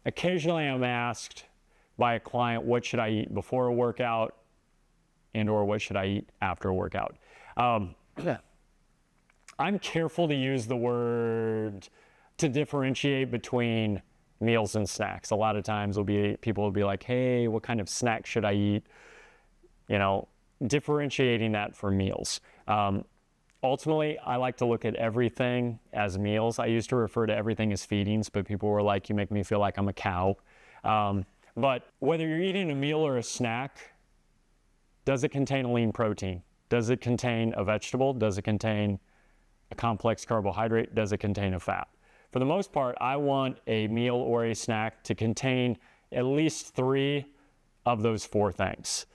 occasionally I'm asked by a client, what should I eat before a workout and or what should I eat after a workout? I'm careful to use the word to differentiate between meals and snacks. A lot of times people will be like, hey, what kind of snack should I eat? You know, differentiating that for meals. Ultimately, I like to look at everything as meals. I used to refer to everything as feedings, but people were like, you make me feel like I'm a cow. But whether you're eating a meal or a snack, does it contain a lean protein? Does it contain a vegetable? Does it contain a complex carbohydrate? Does it contain a fat? For the most part, I want a meal or a snack to contain at least 3 of those 4 things.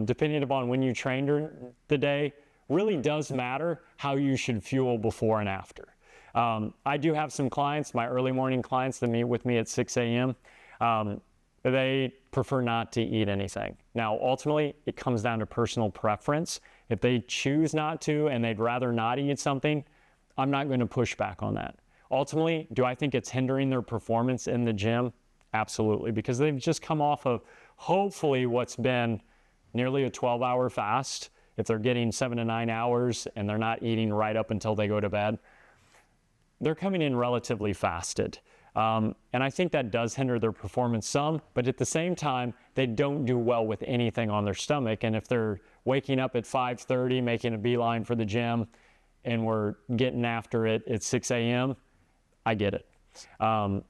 Depending upon when you train during the day, really does matter how you should fuel before and after. I do have some clients, my early morning clients that meet with me at 6 a.m. They prefer not to eat anything. Now, ultimately, it comes down to personal preference. If they choose not to and they'd rather not eat something, I'm not going to push back on that. Ultimately, do I think it's hindering their performance in the gym? Absolutely, because they've just come off of hopefully what's been nearly a 12-hour fast. If they're getting 7 to 9 hours and they're not eating right up until they go to bed, they're coming in relatively fasted. And I think that does hinder their performance some, but at the same time, they don't do well with anything on their stomach. And if they're waking up at 5:30, making a beeline for the gym, and we're getting after it at 6 a.m., I get it. But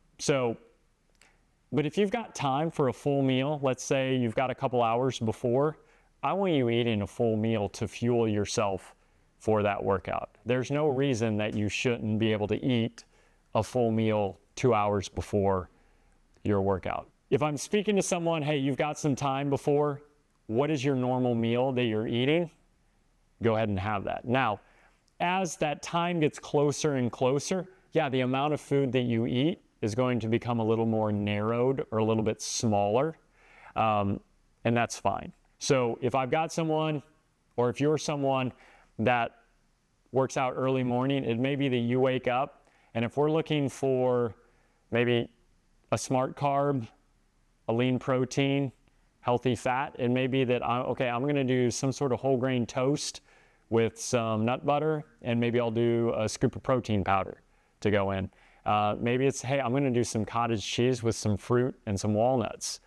if you've got time for a full meal, let's say you've got a couple hours before, I want you eating a full meal to fuel yourself for that workout. There's no reason that you shouldn't be able to eat a full meal 2 hours before your workout. If I'm speaking to someone, hey, you've got some time before, what is your normal meal that you're eating? Go ahead and have that. Now, as that time gets closer and closer, yeah, the amount of food that you eat is going to become a little more narrowed or a little bit smaller, and that's fine. So if I've got someone, or if you're someone that works out early morning, it may be that you wake up, and if we're looking for maybe a smart carb, a lean protein, healthy fat, it may be that, I'm going to do some sort of whole grain toast with some nut butter, and maybe I'll do a scoop of protein powder to go in. Maybe it's, hey, I'm going to do some cottage cheese with some fruit and some walnuts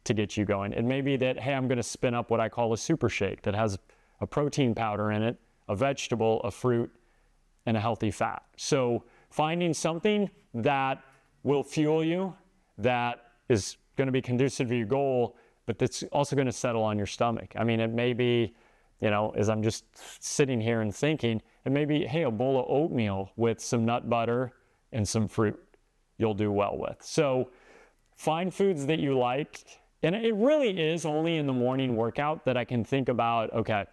to get you going. It may be that, hey, I'm going to spin up what I call a super shake that has a protein powder in it, a vegetable, a fruit, and a healthy fat. So finding something that will fuel you, that is going to be conducive to your goal, but that's also going to settle on your stomach. I mean, it may be, as I'm just sitting here and thinking, it may be, hey, a bowl of oatmeal with some nut butter and some fruit you'll do well with. So find foods that you like. And it really is only in the morning workout that I can think about, okay,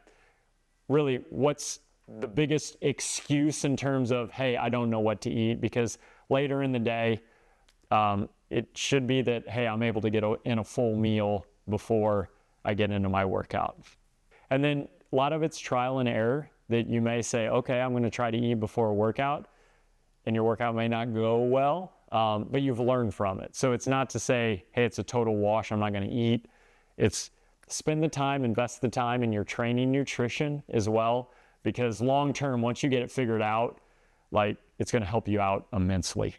really what's the biggest excuse in terms of, hey, I don't know what to eat, because later in the day, it should be that, hey, I'm able to get in a full meal before I get into my workout. And then a lot of it's trial and error, that you may say, okay, I'm going to try to eat before a workout, and your workout may not go well, but you've learned from it. So it's not to say, hey, it's a total wash, I'm not going to eat. It's spend the time, invest the time in your training nutrition as well, because long term, once you get it figured out, like, it's going to help you out immensely.